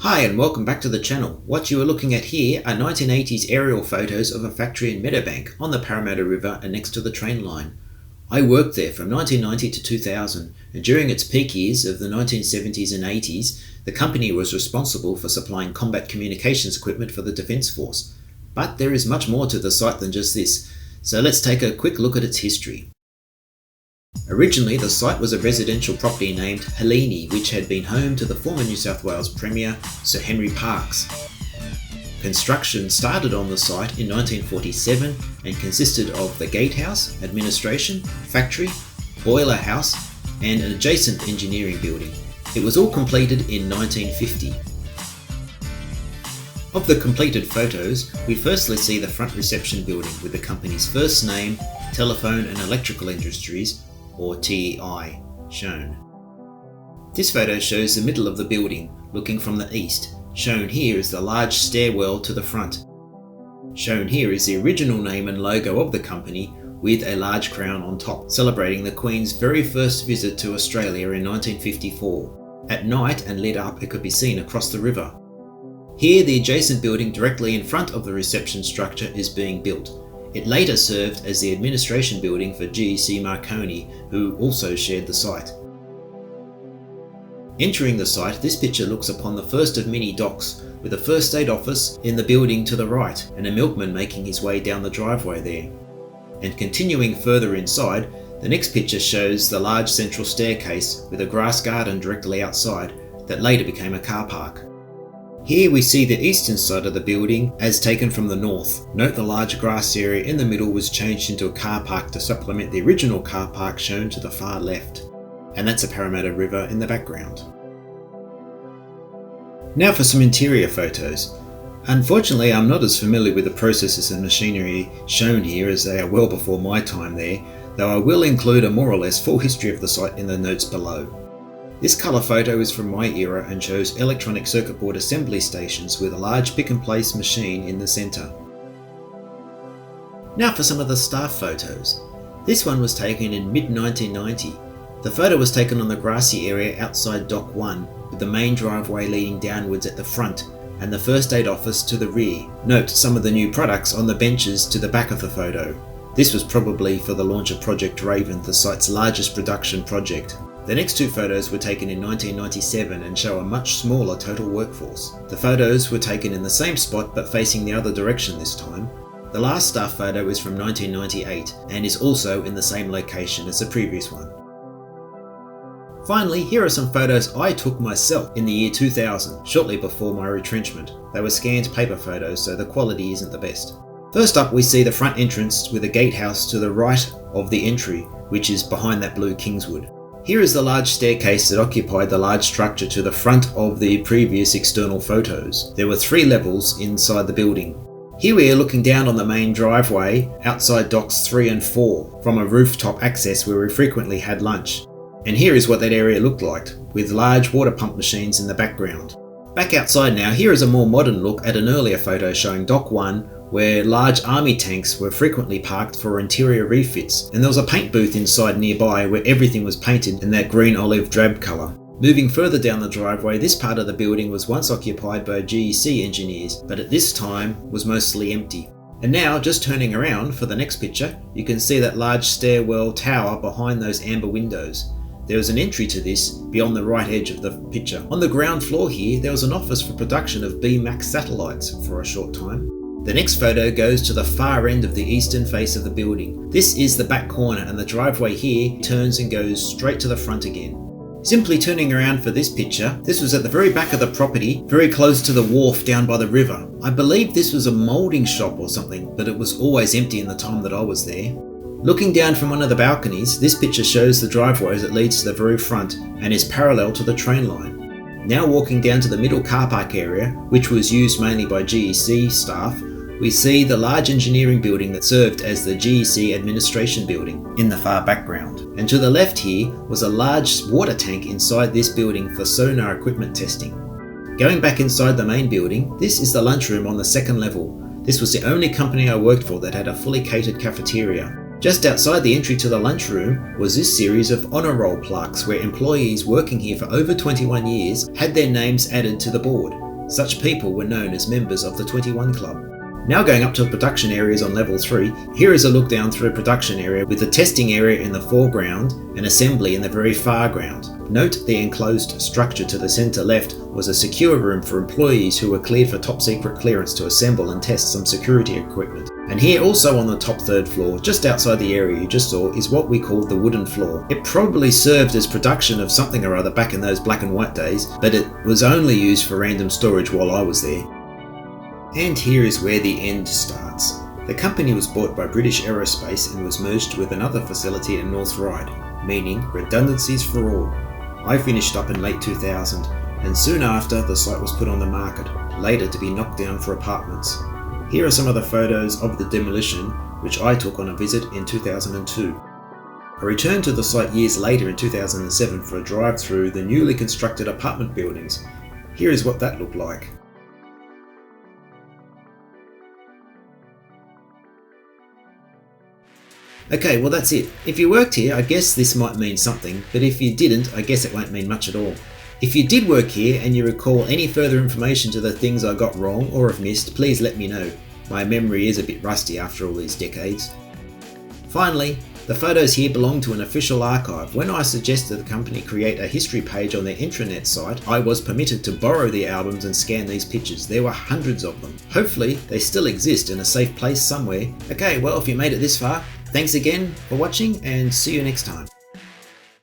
Hi and welcome back to the channel. What you are looking at here are 1980s aerial photos of a factory in Meadowbank on the Parramatta River and next to the train line. I worked there from 1990 to 2000, and during its peak years of the 1970s and 80s, the company was responsible for supplying combat communications equipment for the Defence Force. But there is much more to the site than just this, so let's take a quick look at its history. Originally, the site was a residential property named Helene, which had been home to the former New South Wales Premier, Sir Henry Parkes. Construction started on the site in 1947 and consisted of the gatehouse, administration, factory, boiler house, and an adjacent engineering building. It was all completed in 1950. Of the completed photos, we firstly see the front reception building with the company's first name, Telephone and Electrical Industries, or TEI, shown. This photo shows the middle of the building, looking from the east. Shown here is the large stairwell to the front. Shown here is the original name and logo of the company with a large crown on top, celebrating the Queen's very first visit to Australia in 1954. At night and lit up, it could be seen across the river. Here, the adjacent building directly in front of the reception structure is being built. It later served as the administration building for GEC Marconi, who also shared the site. Entering the site, this picture looks upon the first of many docks, with a first aid office in the building to the right, and a milkman making his way down the driveway there. And continuing further inside, the next picture shows the large central staircase with a grass garden directly outside that later became a car park. Here we see the eastern side of the building as taken from the north. Note the large grass area in the middle was changed into a car park to supplement the original car park shown to the far left. And that's a Parramatta River in the background. Now for some interior photos. Unfortunately, I'm not as familiar with the processes and machinery shown here as they are well before my time there, though I will include a more or less full history of the site in the notes below. This colour photo is from my era and shows electronic circuit board assembly stations with a large pick-and-place machine in the centre. Now for some of the staff photos. This one was taken in mid-1990. The photo was taken on the grassy area outside Dock 1, with the main driveway leading downwards at the front and the first aid office to the rear. Note some of the new products on the benches to the back of the photo. This was probably for the launch of Project Raven, the site's largest production project. The next two photos were taken in 1997 and show a much smaller total workforce. The photos were taken in the same spot but facing the other direction this time. The last staff photo is from 1998 and is also in the same location as the previous one. Finally, here are some photos I took myself in the year 2000, shortly before my retrenchment. They were scanned paper photos, so the quality isn't the best. First up, we see the front entrance with a gatehouse to the right of the entry, which is behind that blue Kingswood. Here is the large staircase that occupied the large structure to the front of the previous external photos. There were 3 levels inside the building. Here we are looking down on the main driveway outside docks 3 and 4 from a rooftop access where we frequently had lunch. And here is what that area looked like, with large water pump machines in the background. Back outside now, here is a more modern look at an earlier photo showing Dock 1, where large army tanks were frequently parked for interior refits, and there was a paint booth inside nearby where everything was painted in that green olive drab colour. Moving further down the driveway, this part of the building was once occupied by GEC engineers, but at this time was mostly empty. And now, just turning around for the next picture, you can see that large stairwell tower behind those amber windows. There was an entry to this beyond the right edge of the picture. On the ground floor here, there was an office for production of B-Max satellites for a short time. The next photo goes to the far end of the eastern face of the building. This is the back corner, and the driveway here turns and goes straight to the front again. Simply turning around for this picture, this was at the very back of the property, very close to the wharf down by the river. I believe this was a moulding shop or something, but it was always empty in the time that I was there. Looking down from one of the balconies, this picture shows the driveway as it leads to the very front and is parallel to the train line. Now walking down to the middle car park area, which was used mainly by GEC staff, we see the large engineering building that served as the GEC administration building in the far background. And to the left here was a large water tank inside this building for sonar equipment testing. Going back inside the main building, this is the lunchroom on the second level. This was the only company I worked for that had a fully catered cafeteria. Just outside the entry to the lunchroom was this series of honour roll plaques where employees working here for over 21 years had their names added to the board. Such people were known as members of the 21 Club. Now going up to the production areas on level 3, here is a look down through a production area with the testing area in the foreground and assembly in the very far ground. Note the enclosed structure to the centre left was a secure room for employees who were cleared for top secret clearance to assemble and test some security equipment. And here also on the top third floor, just outside the area you just saw, is what we called the wooden floor. It probably served as production of something or other back in those black and white days, but it was only used for random storage while I was there. And here is where the end starts. The company was bought by British Aerospace and was merged with another facility in North Ryde, meaning redundancies for all. I finished up in late 2000, and soon after the site was put on the market, later to be knocked down for apartments. Here are some of the photos of the demolition, which I took on a visit in 2002. I returned to the site years later in 2007 for a drive through the newly constructed apartment buildings. Here is what that looked like. Okay, well that's it. If you worked here, I guess this might mean something, but if you didn't, I guess it won't mean much at all. If you did work here and you recall any further information to the things I got wrong or have missed, please let me know. My memory is a bit rusty after all these decades. Finally, the photos here belong to an official archive. When I suggested the company create a history page on their intranet site, I was permitted to borrow the albums and scan these pictures. There were hundreds of them. Hopefully, they still exist in a safe place somewhere. Okay, well if you made it this far, thanks again for watching and see you next time.